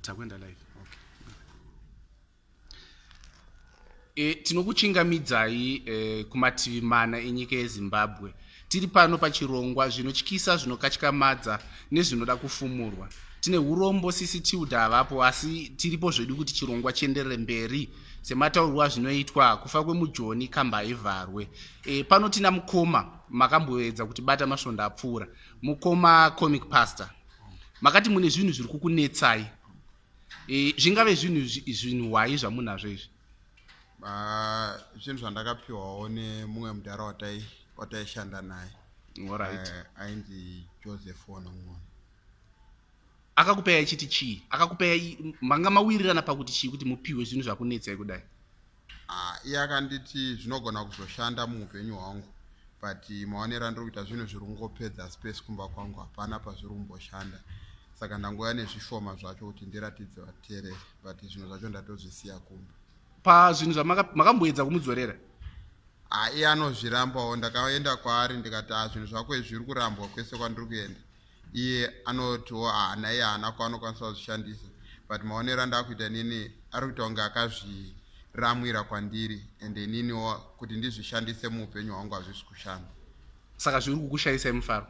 takwenda live. Tinokuchingamidzai kumativi mana enyika yeZimbabwe. Tiri pano pachirongwa zvinotyisa, zvinokatyamadza nezvinoda kufumurwa. Tine urombo sisi tiudhi havapo, asi tiripo zvedu kuti chirongwa chienderere mberi semataurwa zvinoitwa kufa kwemujoni kamba ivharwe. Pano tina mukoma makamboedza kuti bata masvondo apfuura. Mukoma Comic Pastor, makati mune zvinhu zviri kukunetsai. Zvingave zvinhu hwai zvamunazvo izvi? Zvinhu zvandakapiwawo nemumwe mudhara wataishanda naye. Alright. Ainzi Joseph Wanong'ona. Akakupei chiti chii? Akakupei manga mawirirana pakuti chii kuti mupiwe zvinhu zvakunetsai kudai? Iye akanditi zvinogona kuzoshanda muupenyu hwangu, but maonero andiri kuita zvinhu zviri kungopedza space kumba kwangu, hapana pazviri kumboshanda. Saka ndangouya nezvishoma zvacho kuti ndiratidze vateereri, but zvinhu zvacho ndatozvisiya kumba. Pazvinhu zvamakamboedza kumudzorera? Iye anozvirambawo. Ndakaenda kwaari ndikati zvinhu zvako izvi zviri kurambwa kwese kwandiri kuenda. Iye anotiwo naiye haana kwaanokwanisa kuzvishandisa, but maonero andakuita nini ari kuita kunge akazviramwira kwandiri, ende ininiwo kuti ndizvishandise muupenyu hwangu hazvisi kushanda. Saka zviri kukushayisai mufaro?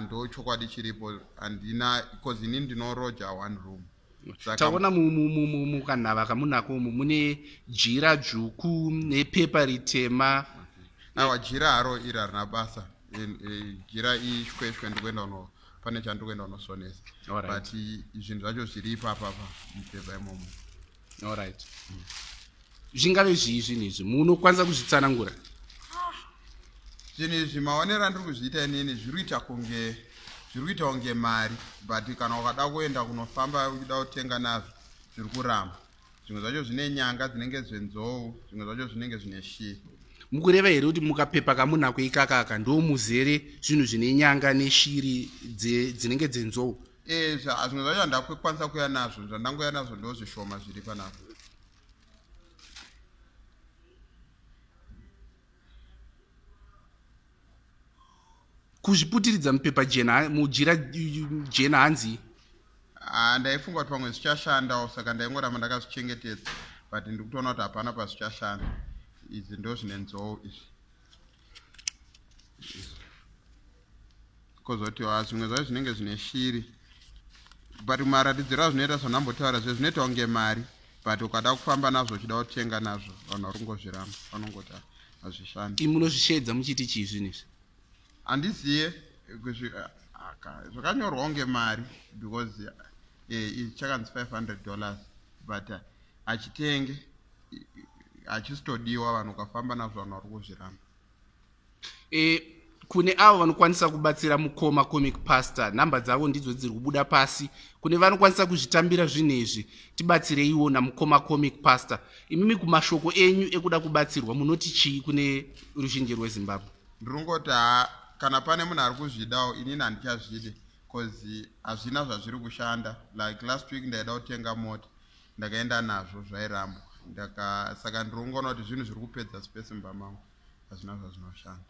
Ndo chokwadi chiripo. Handina, because inini ndinoroja one room. Taona mukanhava kamunako mune jira dzvuku nepepa ritema. Jira haro iri harina basa. Jira ishweshwe ndikuenda pane chandiri kuenda kunosonesa. But zvinhu zvacho zviri ipapa mupepa imomo. Alright. Zvingave zvii zvinhu izvi? Munokwanisa kuzvitsanangura? Zvinhu izvi maonero andiri kuzviita inini zviri kuita kunge mari, but kana ukada kuenda kunofamba uchida kutenga nazvo zviri kuramba. Zvimwe zvacho zvine nyanga dzinenge zvenzou, zvimwe zvacho zvinenge zvine shiri. Mukureva here kuti mukapepa kamunako ikakaka ndo muzere zvinhu zvine nyanga neshiri dzinenge dzenzou? Zvimwe zvacho handakwanisa kuya nazvo. Zvandangoya nazvo ndo zvishoma zviri panapo. Kuzviputiridza mupepa jena, mujira jena hanzi? Ndaifunga kuti pamwe zvichashandawo, saka ndaingoramba ndakazvichengetedza, but ndiri kutoona kuti hapana pazvichashanda. Idzi ndo zvine nzou izvi. Kozoti zvimwe zvacho zvinenge zvine shiri, but maratidziro azvinoita zvandambotaura zvinoita kunge mari, but ukada kufamba nazvo uchida kutenga nazvo vanhu vari kungozviramba, vanongoti hazvishandi. Munozvisheedza muchiti chii zvinhu izvi? Handiziye, zvakanyorwa kunge mari, because chakanzi $500, but achitenge achisitodiwa vanhu ukafamba nazvo vanhu vari kuzviramba. Kune avo vanokwanisa kubatsira mukoma Comic Pastor, nhamba dzavo ndidzo dziri kubuda pasi. Kune vanokwanisa kuzvitambira zvinhu izvi, tibatsireiwo namukoma Comic Pastor. Imimi kumashoko enyu ekuda kubatsirwa munoti chii kune ruzhinji rweZimbabwe? Ndinongoti kana pane munhu ari kuzvidawo inini handichazvide, because hazvina zvazviri kushanda. Like last week ndaida kutenga mota, ndakaenda nazvo zvairambwa. Saka ndirongoona kuti zvinhu zviri kupedza space mumba mangu, hazvina zvazvinoshanda.